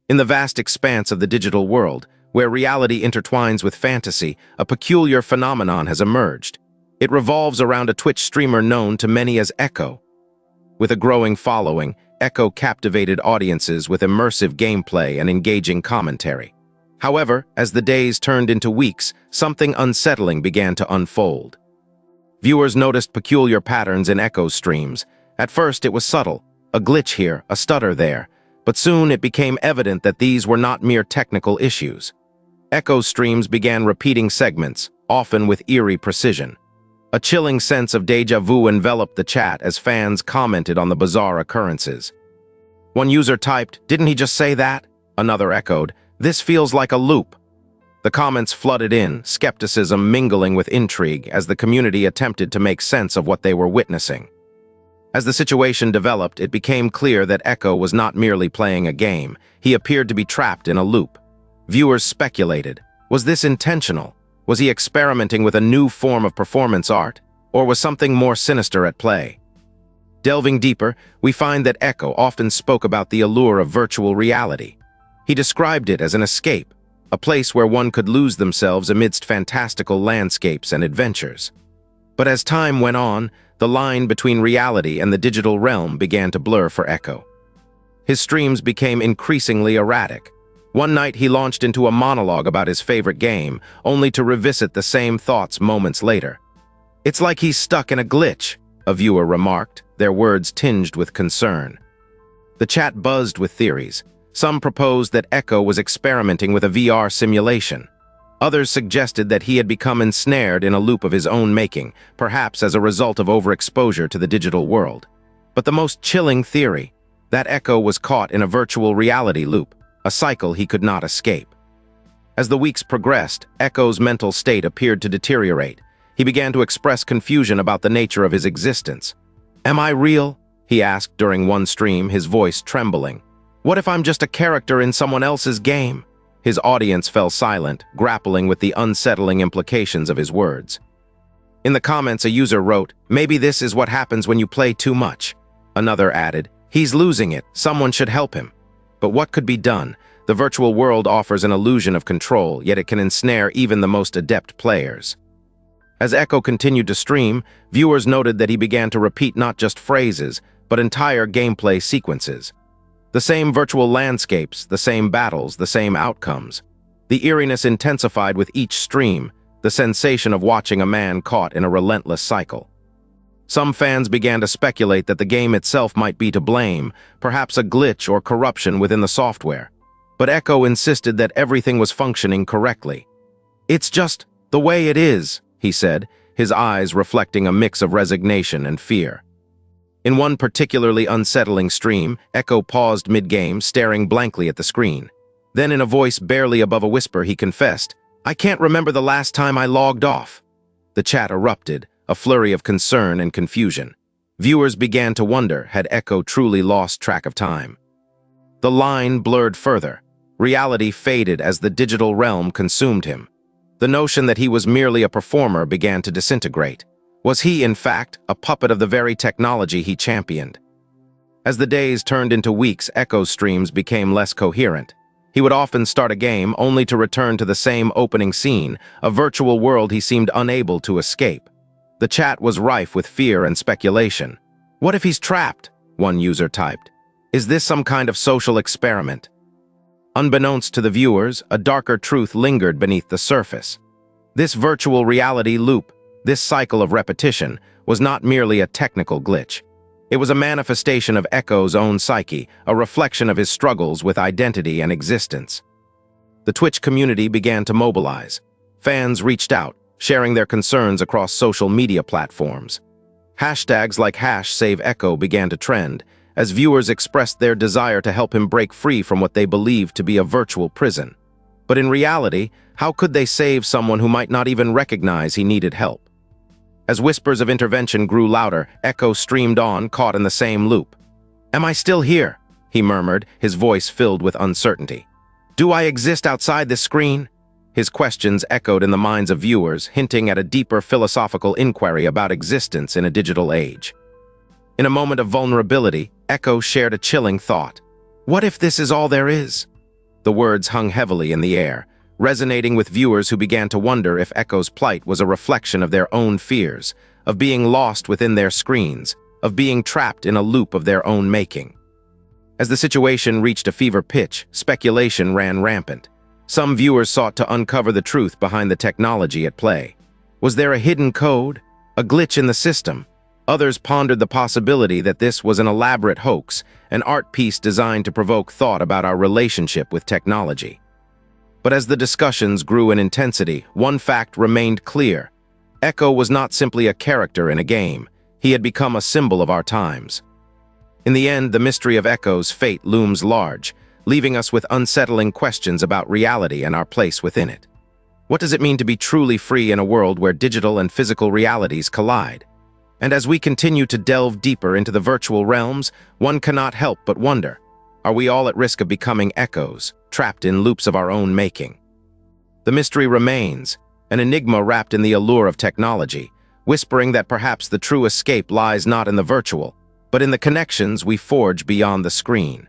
In the vast expanse of the digital world, where reality intertwines with fantasy, a peculiar phenomenon has emerged. It revolves around a Twitch streamer known to many as Echo. With a growing following, Echo captivated audiences with immersive gameplay and engaging commentary. However, as the days turned into weeks, something unsettling began to unfold. Viewers noticed peculiar patterns in Echo's streams. At first, it was subtle, a glitch here, a stutter there, but soon it became evident that these were not mere technical issues. Echo's streams began repeating segments, often with eerie precision. A chilling sense of déjà vu enveloped the chat as fans commented on the bizarre occurrences. One user typed, "Didn't he just say that?" Another echoed, "This feels like a loop." The comments flooded in, skepticism mingling with intrigue as the community attempted to make sense of what they were witnessing. As the situation developed, it became clear that Echo was not merely playing a game. He appeared to be trapped in a loop. Viewers speculated. Was this intentional? Was he experimenting with a new form of performance art? Or was something more sinister at play? Delving deeper, we find that Echo often spoke about the allure of virtual reality. He described it as an escape, a place where one could lose themselves amidst fantastical landscapes and adventures. But as time went on, the line between reality and the digital realm began to blur for Echo. His streams became increasingly erratic. One night he launched into a monologue about his favorite game, only to revisit the same thoughts moments later. "It's like he's stuck in a glitch," a viewer remarked, their words tinged with concern. The chat buzzed with theories. Some proposed that Echo was experimenting with a VR simulation. Others suggested that he had become ensnared in a loop of his own making, perhaps as a result of overexposure to the digital world. But the most chilling theory, that Echo was caught in a virtual reality loop, a cycle he could not escape. As the weeks progressed, Echo's mental state appeared to deteriorate. He began to express confusion about the nature of his existence. "Am I real?" he asked during one stream, his voice trembling. "What if I'm just a character in someone else's game?" His audience fell silent, grappling with the unsettling implications of his words. In the comments, a user wrote, "Maybe this is what happens when you play too much." Another added, "He's losing it. Someone should help him." But what could be done? The virtual world offers an illusion of control, yet it can ensnare even the most adept players. As Echo continued to stream, viewers noted that he began to repeat not just phrases, but entire gameplay sequences. The same virtual landscapes, the same battles, the same outcomes. The eeriness intensified with each stream, the sensation of watching a man caught in a relentless cycle. Some fans began to speculate that the game itself might be to blame, perhaps a glitch or corruption within the software. But Echo insisted that everything was functioning correctly. "It's just the way it is," he said, his eyes reflecting a mix of resignation and fear. In one particularly unsettling stream, Echo paused mid-game, staring blankly at the screen. Then in a voice barely above a whisper, he confessed, "I can't remember the last time I logged off." The chat erupted, a flurry of concern and confusion. Viewers began to wonder, had Echo truly lost track of time? The line blurred further. Reality faded as the digital realm consumed him. The notion that he was merely a performer began to disintegrate. Was he, in fact, a puppet of the very technology he championed? As the days turned into weeks, Echo's streams became less coherent. He would often start a game only to return to the same opening scene, a virtual world he seemed unable to escape. The chat was rife with fear and speculation. "What if he's trapped?" one user typed. "Is this some kind of social experiment?" Unbeknownst to the viewers, a darker truth lingered beneath the surface. This virtual reality loop, this cycle of repetition, was not merely a technical glitch. It was a manifestation of Echo's own psyche, a reflection of his struggles with identity and existence. The Twitch community began to mobilize. Fans reached out, sharing their concerns across social media platforms. Hashtags like #SaveEcho began to trend, as viewers expressed their desire to help him break free from what they believed to be a virtual prison. But in reality, how could they save someone who might not even recognize he needed help? As whispers of intervention grew louder, Echo streamed on, caught in the same loop. "Am I still here?" he murmured, his voice filled with uncertainty. "Do I exist outside this screen?" His questions echoed in the minds of viewers, hinting at a deeper philosophical inquiry about existence in a digital age. In a moment of vulnerability, Echo shared a chilling thought. "What if this is all there is?" The words hung heavily in the air, resonating with viewers who began to wonder if Echo's plight was a reflection of their own fears, of being lost within their screens, of being trapped in a loop of their own making. As the situation reached a fever pitch, speculation ran rampant. Some viewers sought to uncover the truth behind the technology at play. Was there a hidden code? A glitch in the system? Others pondered the possibility that this was an elaborate hoax, an art piece designed to provoke thought about our relationship with technology. But as the discussions grew in intensity, one fact remained clear. Echo was not simply a character in a game. He had become a symbol of our times. In the end, the mystery of Echo's fate looms large, leaving us with unsettling questions about reality and our place within it. What does it mean to be truly free in a world where digital and physical realities collide? And as we continue to delve deeper into the virtual realms, one cannot help but wonder, are we all at risk of becoming echoes, trapped in loops of our own making? The mystery remains, an enigma wrapped in the allure of technology, whispering that perhaps the true escape lies not in the virtual, but in the connections we forge beyond the screen.